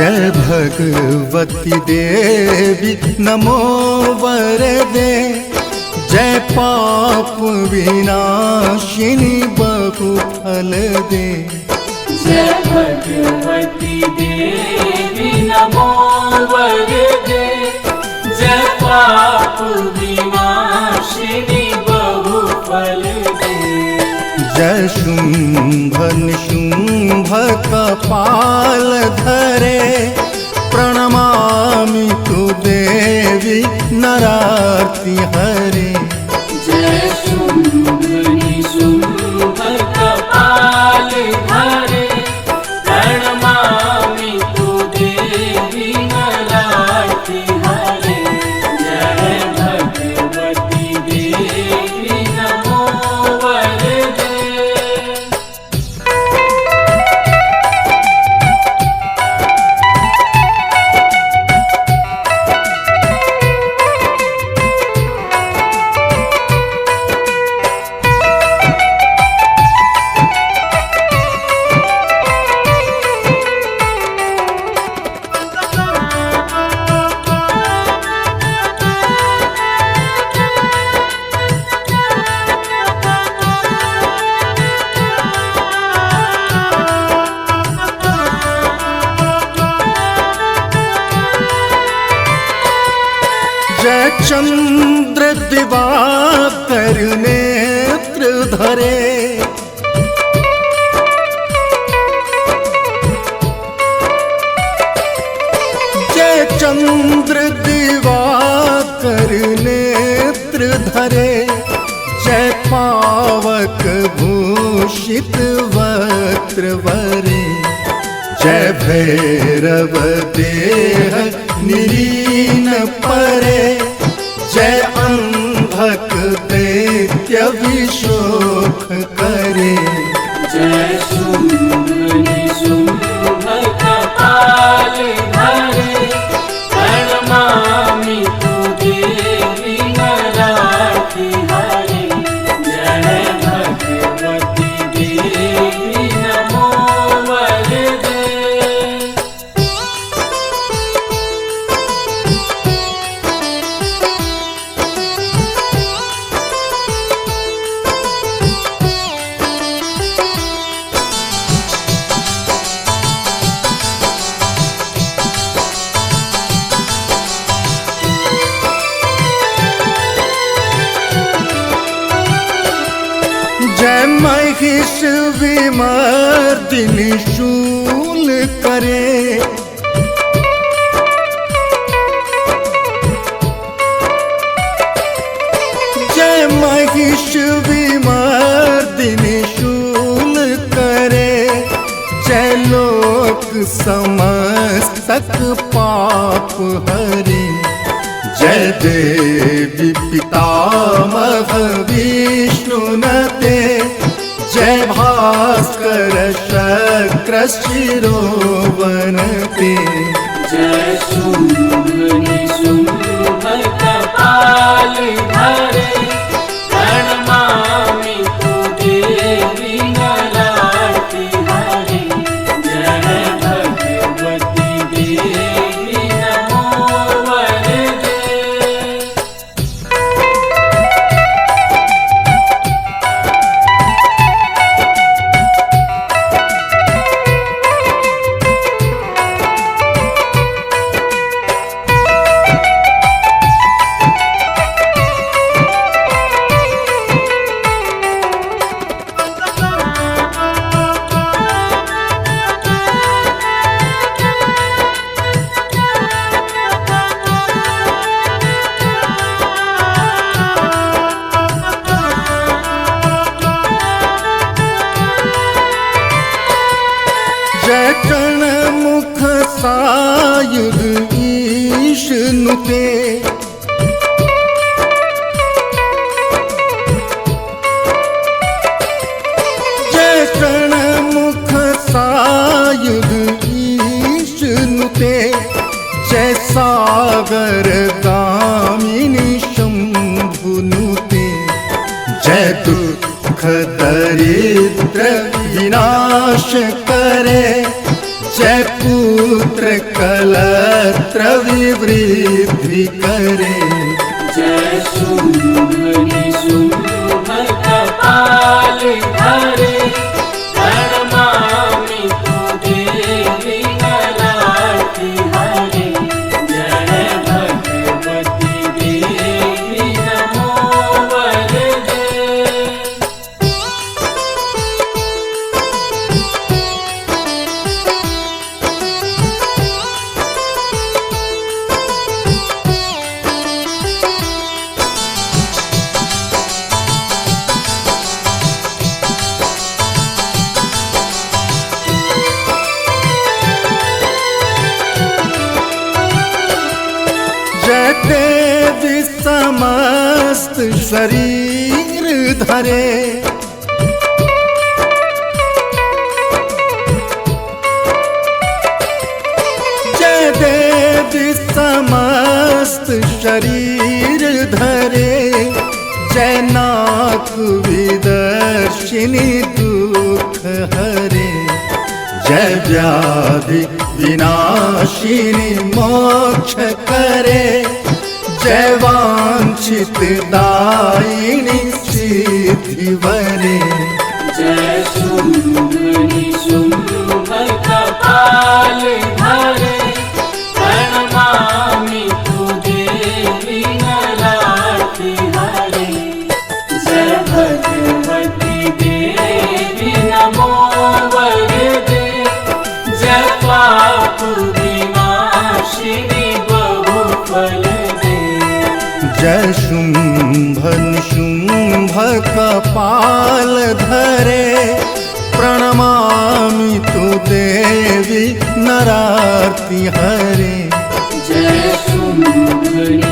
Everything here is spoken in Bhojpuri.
जय भगवती देवी नमो वरदे, जय पाप विनाशिनी बहु फल दे। जय भगवती देवी नमो वरदे, जय पाप विनाशिनी बहु फल दे। जय शुंभ निशुंभ कपाल धरे, प्रणमामि तु देवी नरार्ति हरे। जय शुंभ निशुंभ कपाल धरे, प्रणमामि तु देवी नरार्ति हरे। जय भगवती देवी नमो वरदे। जय चंद्र दिवाकर नेत्र धरे, जय चंद्र दिवाकर नेत्र धरे, जय पावक भूषित वक्त्र वरे। जय भैरव देह निरीन परे, जय अंधक दैत्य विशोक करे। जय शुंभ निशुंभ कपाल धरे, प्रणमामि तु देवी नरार्ति हरे। जय भगवती देवी नमो वरदे। जय महिष विमर्दिनी शूल करे, जय महिष विमर्दिनी शूल करे, जय लोक समस्तक पाप हरे। जय देवी पितामह विष्णुनते, जय भास्कर शक्र शिरोवनते। जय शुंभ निशुंभ कपाल धरे, प्रणमामि तु देवी नरार्ति हरे। जय भगवती देवी नमो वरदे। जय कण मुख सायुध ईश नुते, जय कण मुख सायुध ईश नुते, जय सागर गामिनी शंभु नुते। जय दुख दरिद्र विनाश करे, जय पुत्र कलत्र विवृद्धि करे। जय शुंभ निशुंभ कपाल धरे, प्रणमामि तु देवी नरार्ति हरे। जय भगवती देवी नमो वरदे। जय देवी समस्त शरीर धरे, जय देवी समस्त शरीर धरे। जय नाथ विदर्शिनी दुख हरे, जय व्याधि विनाशिनी मोक्ष करे। जय वांछित दायिनी सिद्धि वरे। जय शुंभ निशुंभ कपाल धरे, प्रणमामि तु देवी नरार्ति हरे। जय भगवती देवी नमो वरदे। जय पाप विनाशिनी बहुफल दे। जय शुंभ निशुंभ कपाल धरे, प्रणमामि तु देवी नरार्ति हरे। जय शुंभ